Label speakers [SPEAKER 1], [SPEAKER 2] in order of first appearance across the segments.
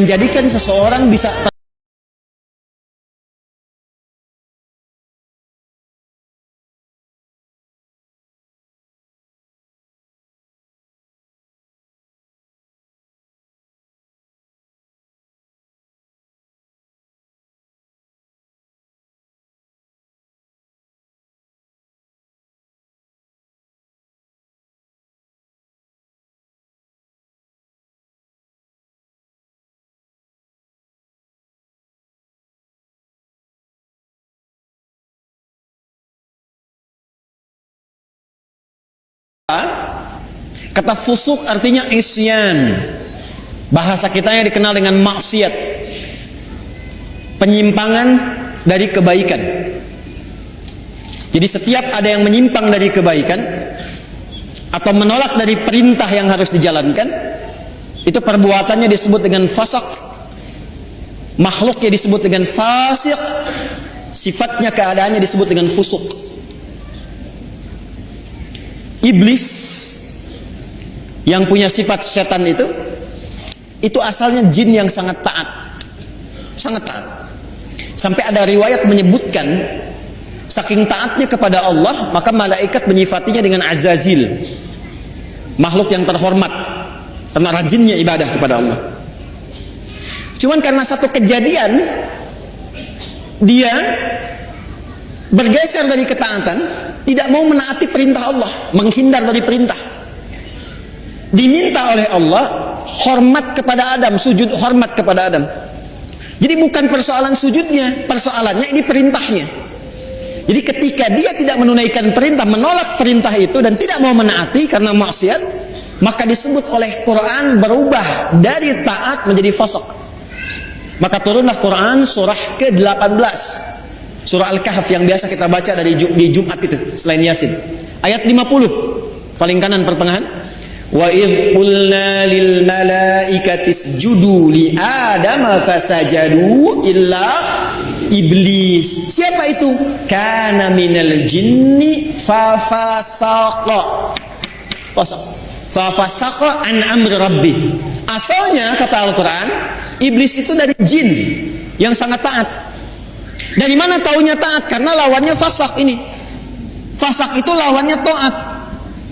[SPEAKER 1] menjadikan seseorang bisa kata fusuk artinya isyan. Bahasa kitanya dikenal dengan maksiat, penyimpangan dari kebaikan. Jadi setiap ada yang menyimpang dari kebaikan atau menolak dari perintah yang harus dijalankan, itu perbuatannya disebut dengan fasaq. Makhluknya disebut dengan fasik, sifatnya, keadaannya disebut dengan fusuk. Iblis yang punya sifat setan itu asalnya jin yang sangat taat, sangat taat. Sampai ada riwayat menyebutkan saking taatnya kepada Allah, maka malaikat menyifatinya dengan Azazil, makhluk yang terhormat karena rajinnya ibadah kepada Allah. Cuman karena satu kejadian dia bergeser dari ketaatan, tidak mau menaati perintah Allah, menghindar dari perintah. Diminta oleh Allah hormat kepada Adam, sujud hormat kepada Adam. Jadi bukan persoalan sujudnya, persoalannya ini perintahnya. Jadi ketika dia tidak menunaikan perintah, menolak perintah itu dan tidak mau menaati karena maksiat, maka disebut oleh Quran berubah dari taat menjadi fasaq. Maka turunlah Quran surah ke-18, surah Al-Kahf yang biasa kita baca di Jumat itu selain Yasin. Ayat 50 paling kanan pertengahan. Wa idh qulna lil malaikati isjudu li Adam fasajadu illa iblis. Siapa itu? Kana minal jinni fafasaqa. Fafasaqa an amri rabbi. Asalnya kata Al-Quran, iblis itu dari jin yang sangat taat. Dari mana taunya taat? Karena lawannya fasak ini. Fasak itu lawannya taat.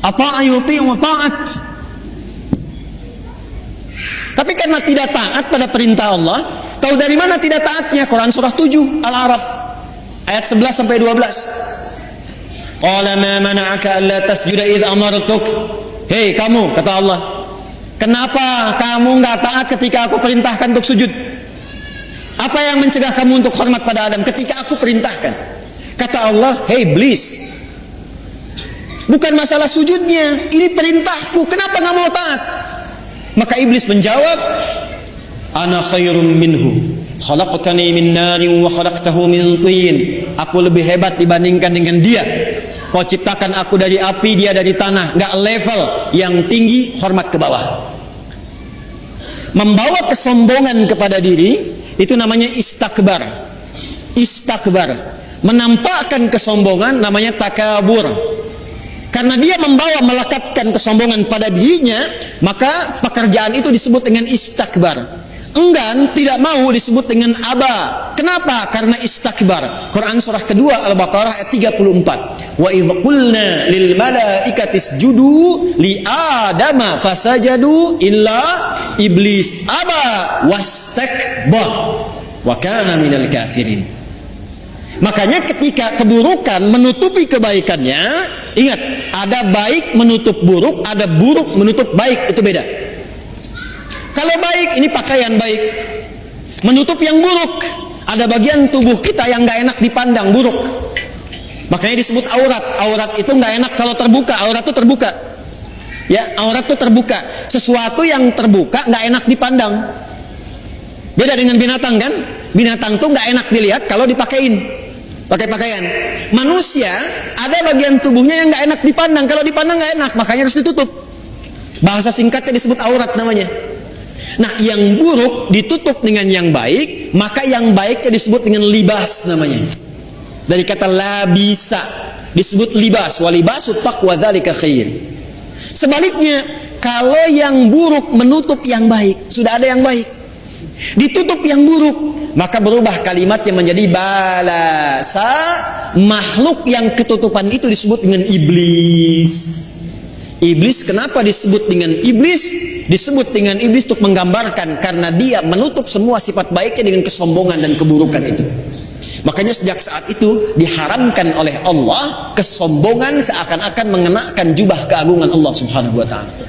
[SPEAKER 1] Apa ayuti wa taat. Tapi karena tidak taat pada perintah Allah, tahu dari mana tidak taatnya? Quran surah 7 Al-A'raf ayat 11 sampai 12. Qala ma mana'aka alla tasjuda idh amartuk. Hei kamu, kata Allah, kenapa kamu enggak taat ketika aku perintahkan untuk sujud? Apa yang mencegah kamu untuk hormat pada Adam ketika aku perintahkan? Kata Allah, hei iblis, bukan masalah sujudnya, ini perintahku, kenapa enggak mau taat? Maka iblis menjawab, ana khairum minhu khalaqtani min narin wa khalaqtahu min tin. Aku lebih hebat dibandingkan dengan dia. Kau ciptakan aku dari api, dia dari tanah. Enggak level, yang tinggi hormat ke bawah. Membawa kesombongan kepada diri itu namanya istakbar. Istakbar, menampakkan kesombongan namanya takabur. Karena dia membawa melekatkan kesombongan pada dirinya, maka pekerjaan itu disebut dengan istakbar. Enggan, tidak mau disebut dengan aba. Kenapa? Karena istakbar. Quran surah kedua Al-Baqarah ayat 34. Wa idh qulna lil malaikati isjudu li Adama fasajadu illa iblis aba wastakbar wa kana minal kafirin. Makanya ketika keburukan menutupi kebaikannya, ingat, ada baik menutup buruk, ada buruk menutup baik, itu beda. Kalau baik, ini pakaian baik, menutup yang buruk. Ada bagian tubuh kita yang gak enak dipandang, buruk. Makanya disebut aurat. Aurat itu gak enak kalau terbuka, aurat itu terbuka. Ya, aurat itu terbuka. Sesuatu yang terbuka gak enak dipandang. Beda dengan binatang kan? Binatang tuh gak enak dilihat kalau dipakein. Pakai pakaian. Manusia ada bagian tubuhnya yang nggak enak dipandang. Kalau dipandang nggak enak, makanya harus ditutup. Bahasa singkatnya disebut aurat namanya. Nah, yang buruk ditutup dengan yang baik, maka yang baiknya disebut dengan libas namanya. Dari kata labisa disebut libas. Walibasut taqwa dzalika khair. Sebaliknya, kalau yang buruk menutup yang baik, sudah ada yang baik. Ditutup yang buruk, maka berubah kalimatnya menjadi balasa. Makhluk yang ketutupan itu disebut dengan iblis. Iblis kenapa disebut dengan iblis? Disebut dengan iblis untuk menggambarkan karena dia menutup semua sifat baiknya dengan kesombongan dan keburukan itu. Makanya sejak saat itu diharamkan oleh Allah kesombongan seakan-akan mengenakan jubah keagungan Allah Subhanahu wa taala.